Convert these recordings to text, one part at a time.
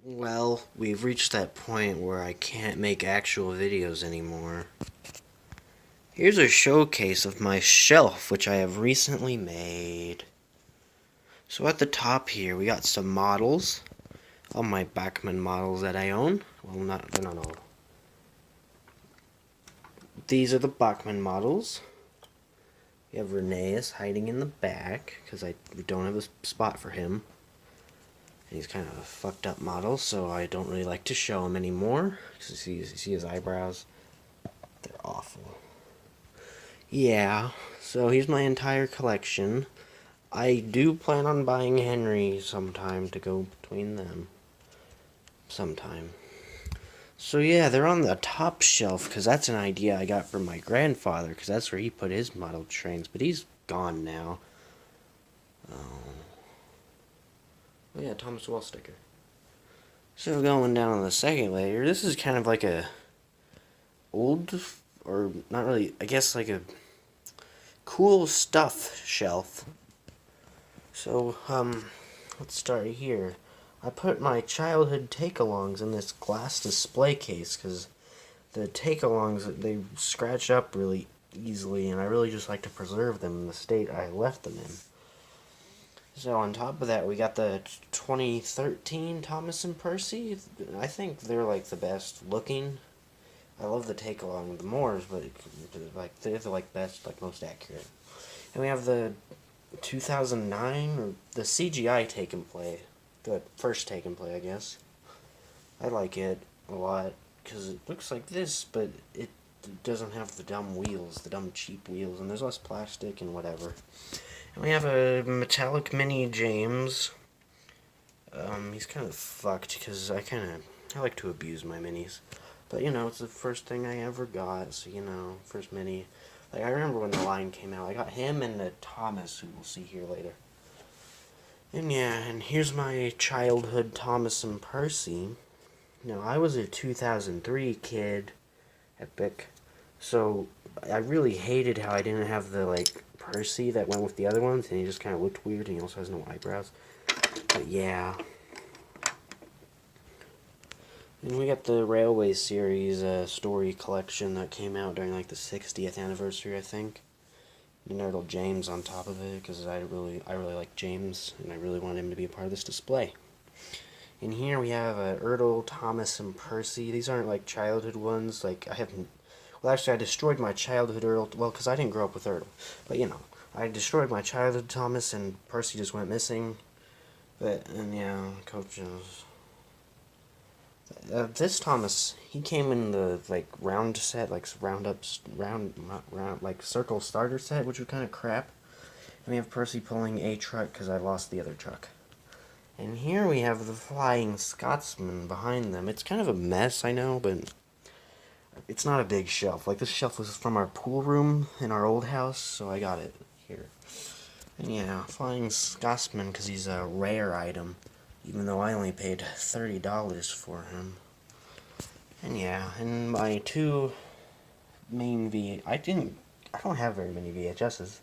Well, we've reached that point where I can't make actual videos anymore. Here's a showcase of my shelf, which I have recently made. So at the top here, we got some models. All my Bachmann models that I own. Well, they're not all. These are the Bachmann models. We have Rheneas hiding in the back, because we don't have a spot for him. He's kind of a fucked up model, so I don't really like to show him anymore. Because you see his eyebrows? They're awful. Yeah, so here's my entire collection. I do plan on buying Henry sometime to go between them. Sometime. So yeah, they're on the top shelf because that's an idea I got from my grandfather because that's where he put his model trains, but he's gone now. Oh. Oh yeah, Thomas Wall sticker. So going down on the second layer, this is kind of like a old, or not really, I guess like a cool stuff shelf. So, let's start here. I put my childhood take-alongs in this glass display case because the take-alongs, they scratch up really easily, and I really just like to preserve them in the state I left them in. So on top of that, we got the 2013 Thomas and Percy. I think they're like the best looking. I love the take-along the Moors, but like they're the like best, like most accurate. And we have the 2009 or the CGI take and play, the first take and play, I guess. I like it a lot because it looks like this, but it doesn't have the dumb wheels, the dumb cheap wheels, and there's less plastic and whatever. And we have a metallic mini James. He's kind of fucked because I like to abuse my minis, but it's the first thing I ever got, so first mini. Like I remember when the line came out, I got him and the Thomas, who we'll see here later. And yeah, and here's my childhood Thomas and Percy. Now, I was a 2003 kid, epic, so I really hated how I didn't have the, like, Percy that went with the other ones, and he just kind of looked weird, and he also has no eyebrows. But yeah. And we got the Railway series story collection that came out during, like, the 60th anniversary, I think. Nerdle James on top of it, because I really like James, and I really wanted him to be a part of this display. In here we have Ertl, Thomas, and Percy. These aren't like childhood ones. Like I haven't. Well, actually, I destroyed my childhood Ertl. Well, because I didn't grow up with Ertl, but I destroyed my childhood Thomas, and Percy just went missing. But and yeah, coaches. This Thomas, he came in the like round set, like round, not round, like circle starter set, which was kind of crap. And we have Percy pulling a truck because I lost the other truck. And here we have the Flying Scotsman behind them. It's kind of a mess, I know, but it's not a big shelf. Like, this shelf was from our pool room in our old house, so I got it here. And yeah, Flying Scotsman, because he's a rare item, even though I only paid $30 for him. And yeah, and my two main I don't have very many VHSs.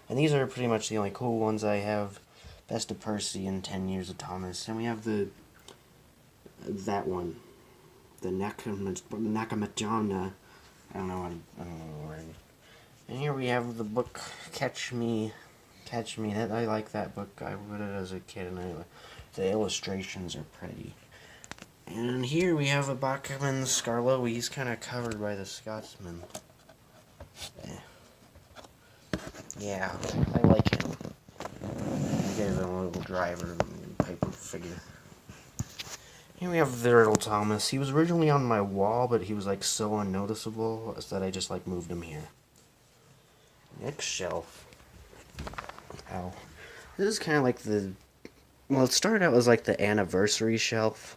And these are pretty much the only cool ones I have. Best of Percy and 10 Years of Thomas. And we have that one. The Nakamajana. I don't know the word. And here we have the book Catch Me. That I like that book. I read it as a kid, and the illustrations are pretty. And here we have a Bachman Skarloey. He's kind of covered by the Scotsman. Yeah, I like him. He's a little driver paper figure. Here we have the Turtle Thomas. He was originally on my wall, but he was like so unnoticeable that I just like moved him here. Next shelf. Ow. This is kind of like well, it started out as like the anniversary shelf.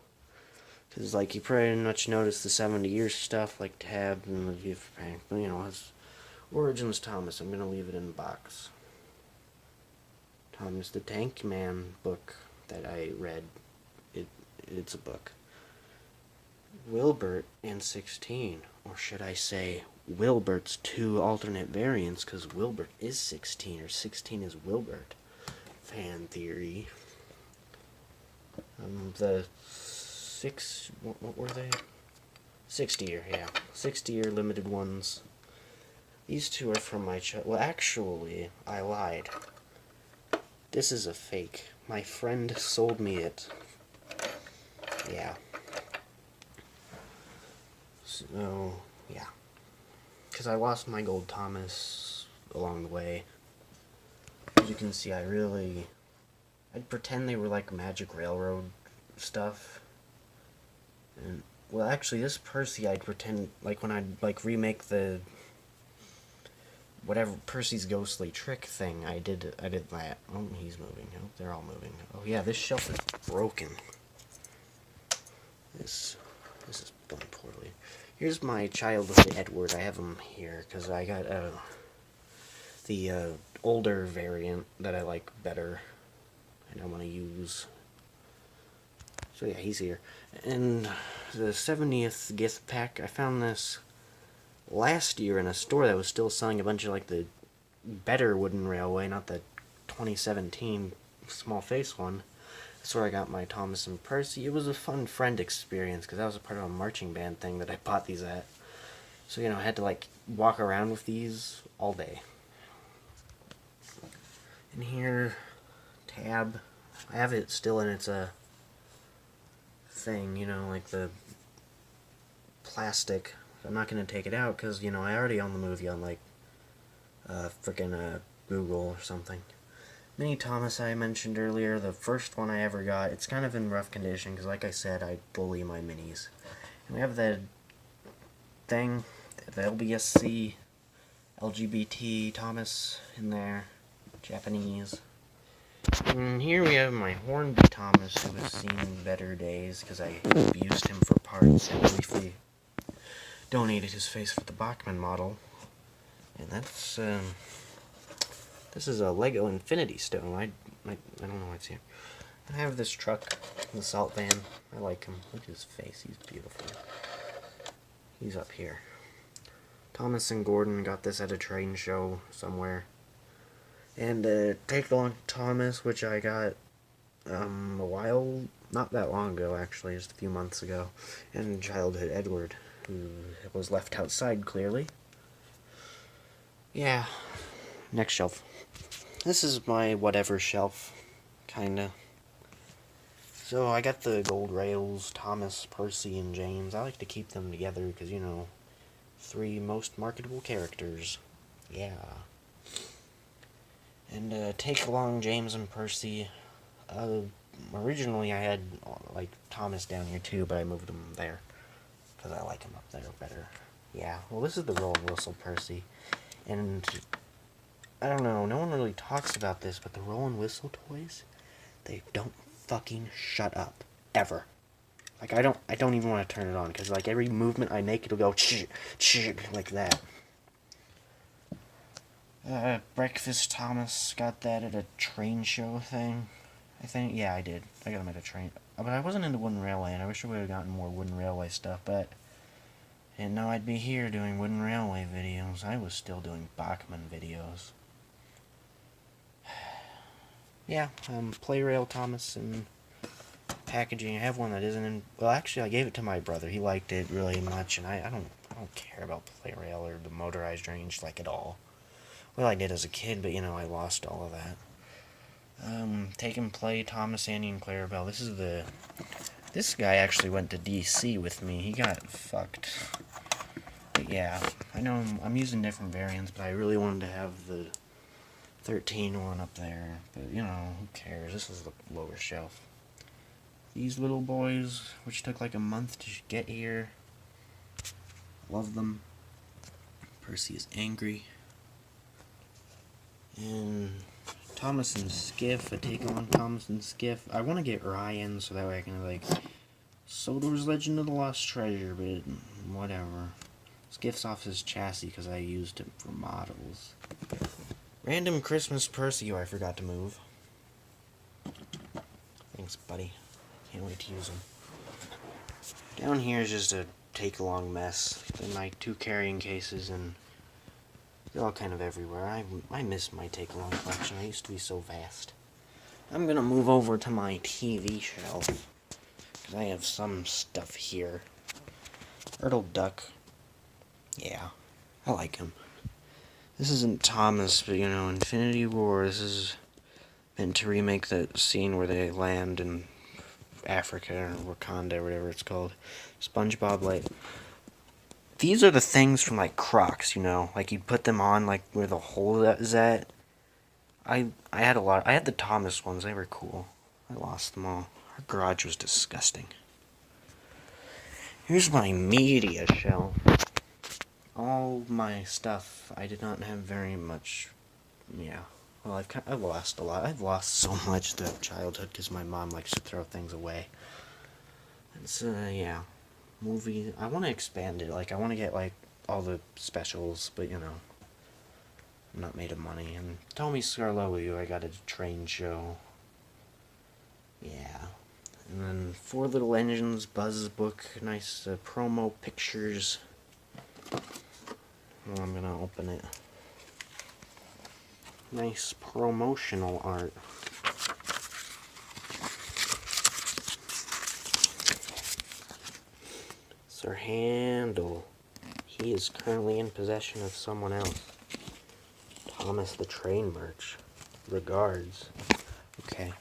Because like you pretty much noticed the 70 years stuff, like Tab and the gift pack. But it's Origins Thomas. I'm going to leave it in the box. Thomas the Tank Man book that I read. It's a book. Wilbert and 16, or should I say Wilbert's two alternate variants, because Wilbert is 16, or 16 is Wilbert. Fan theory. The what were they? 60-year, yeah. 60-year limited ones. These two are from my well, actually, I lied. This is a fake. My friend sold me it. Yeah. So, yeah. Because I lost my gold Thomas along the way. As you can see, I'd pretend they were like Magic Railroad stuff. And, well, actually, this Percy, I'd pretend, like, when I'd, like, remake the whatever Percy's ghostly trick thing, I did that. Oh, he's moving. Oh, they're all moving. Oh yeah, this shelf is broken. This is done poorly. Here's my childhood Edward. I have him here because I got the older variant that I like better, and I want to use. So yeah, he's here. And the 70th gift pack, I found this last year in a store that was still selling a bunch of like the better wooden railway, not the 2017 small face one. That's where I got my Thomas and Percy. It was a fun friend experience because that was a part of a marching band thing that I bought these at. So, you know, I had to like walk around with these all day. And here, tab. I have it still in its thing, you know, like the plastic. I'm not going to take it out because, you know, I already own the movie on, like, frickin' Google or something. Mini Thomas I mentioned earlier, the first one I ever got, it's kind of in rough condition because, like I said, I bully my minis. And we have the thing, the LBSC, LGBT Thomas in there, Japanese. And here we have my Hornby Thomas, who has seen better days because I abused him for parts and briefly donated his face for the Bachmann model. And that's, this is a Lego Infinity Stone. I don't know what's here. I have this truck, the salt van. I like him. Look at his face. He's beautiful. He's up here. Thomas and Gordon got this at a train show somewhere. And Take Long Thomas, which I got not that long ago actually, just a few months ago. And Childhood Edward, who was left outside clearly. Yeah. Next shelf. This is my whatever shelf, kinda. So I got the gold rails, Thomas, Percy, and James. I like to keep them together because, you know, 3 most marketable characters. Yeah. And Take Along James and Percy. Originally I had, like, Thomas down here too, but I moved him there because I like him up there better. Yeah. Well, this is the Roll and Whistle Percy. And I don't know, no one really talks about this, but the Roll and Whistle toys, they don't fucking shut up. Ever. Like, I don't even want to turn it on, because, like, every movement I make, it'll go like that. Breakfast Thomas got that at a train show thing, I think. Yeah, I did. I got him at a train. But I wasn't into Wooden Railway, and I wish I would have gotten more Wooden Railway stuff, but I didn't know I'd be here doing Wooden Railway videos. I was still doing Bachmann videos. Yeah, Play-Rail Thomas and packaging. I have one that isn't in. Well, actually, I gave it to my brother. He liked it really much, and I don't care about Play-Rail or the motorized range like at all. Well, I did as a kid, but you know, I lost all of that. Take and Play Thomas, Annie, and Clarabelle. This guy actually went to DC with me. He got fucked. But yeah, I know I'm using different variants, but I really wanted to have the 13 one up there. But you know, who cares? This is the lower shelf. These little boys, which took like a month to get here. Love them. Percy is angry. And Thomas and Skiff. I take on Thomas and Skiff. I want to get Ryan so that way I can like Sodor's Legend of the Lost Treasure, but whatever. Skiff's off his chassis because I used him for models. Random Christmas Percy, who I forgot to move. Thanks, buddy. Can't wait to use them. Down here is just a take-along mess. In my 2 carrying cases, and they're all kind of everywhere. I miss my take-along collection. I used to be so vast. I'm gonna move over to my TV shelf. 'Cause I have some stuff here. Turtle Duck. Yeah, I like him. This isn't Thomas, but you know, Infinity War. This is meant to remake that scene where they land in Africa or Wakanda or whatever it's called. SpongeBob, like, these are the things from like Crocs, you know, like you put them on like where the hole is at. I had a lot. I had the Thomas ones. They were cool. I lost them all. Our garage was disgusting. Here's my media shelf. All my stuff. I did not have very much. Yeah. Well, I've lost a lot. I've lost so much throughout childhood because my mom likes to throw things away. It's yeah. Movie. I want to expand it. Like I want to get like all the specials, but you know, I'm not made of money. And Tommy Scarlow, I got a train show. Yeah. And then Four Little Engines, Buzz's book, nice promo pictures. Well, I'm gonna open it. Nice promotional art. Sir Handel. He is currently in possession of someone else. Thomas the Train merch. Regards. Okay.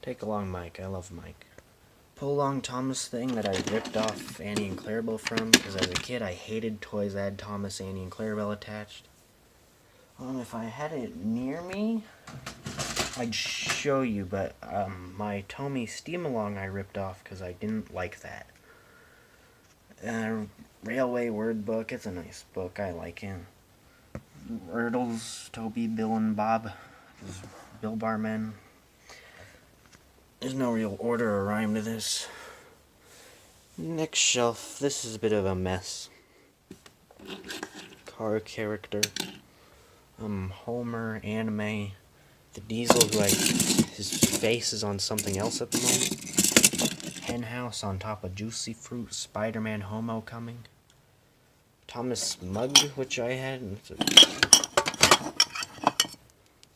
Take along Mike. I love Mike. Pull along Thomas thing that I ripped off Annie and Clarabelle from, because as a kid I hated toys that had Thomas, Annie, and Clarabelle attached. If I had it near me, I'd show you, but my Tommy Steam Along I ripped off because I didn't like that. Railway Word Book, it's a nice book, I like it. Erdles, Toby, Bill, and Bob. Bill Barman. There's no real order or rhyme to this. Next shelf, this is a bit of a mess. Car character. Homer, anime. The Diesel, who his face is on something else at the moment. Hen House on top of Juicy Fruit. Spider-Man Homo coming. Thomas Mug, which I had. And it's a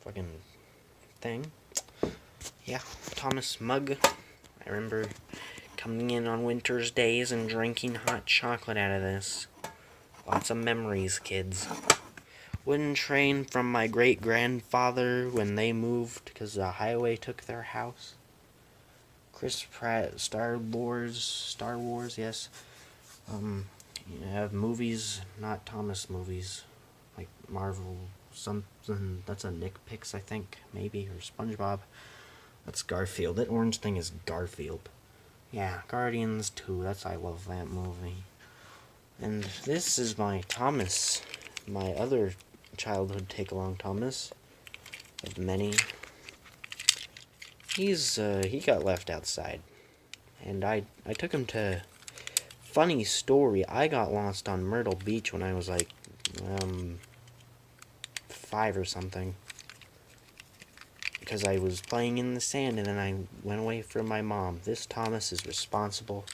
fucking thing. Yeah, Thomas Mug. I remember coming in on winter's days and drinking hot chocolate out of this. Lots of memories, kids. Wooden train from my great-grandfather when they moved because the highway took their house. Chris Pratt, Star Wars, yes. You have movies, not Thomas movies, like Marvel, something, that's a Nick Pix, I think, maybe, or SpongeBob. That's Garfield. That orange thing is Garfield. Yeah, Guardians 2, I love that movie. And this is my Thomas, my other childhood take-along Thomas, of many. He got left outside, and I took him to, funny story, I got lost on Myrtle Beach when I was like, 5 or something, because I was playing in the sand and then I went away from my mom. This Thomas is responsible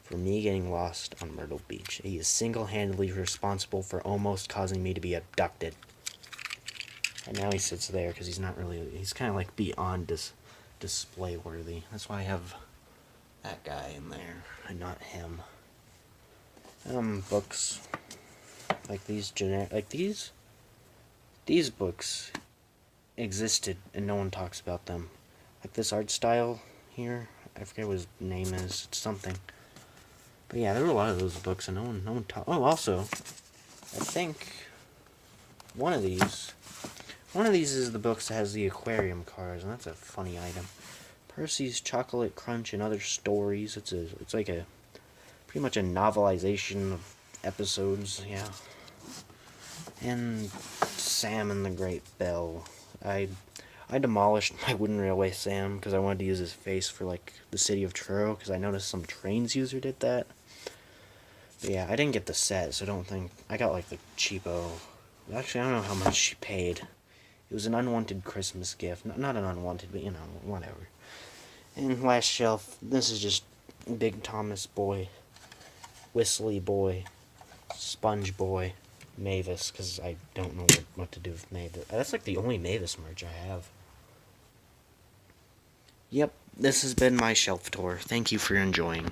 for me getting lost on Myrtle Beach. He is single-handedly responsible for almost causing me to be abducted. And now he sits there because he's kind of like beyond display worthy. That's why I have that guy in there and not him. Books like these these books existed and no one talks about them. Like this art style here, I forget what his name is. It's something. But yeah, there were a lot of those books and no one talked. Oh, also, I think one of these is the books that has the aquarium cars, and that's a funny item. Percy's Chocolate Crunch and Other Stories. It's like a pretty much a novelization of episodes, yeah. And Sam and the Great Bell. I demolished my wooden railway Sam because I wanted to use his face for like the city of Truro because I noticed some trains user did that. But yeah, I didn't get the set, so don't think I got like the cheapo. Actually, I don't know how much she paid. It was an unwanted Christmas gift. Not an unwanted, but you know, whatever. And last shelf, this is just Big Thomas Boy, Whistly Boy, Sponge Boy, Mavis, because I don't know what to do with Mavis. That's like the only Mavis merch I have. Yep, this has been my shelf tour. Thank you for enjoying.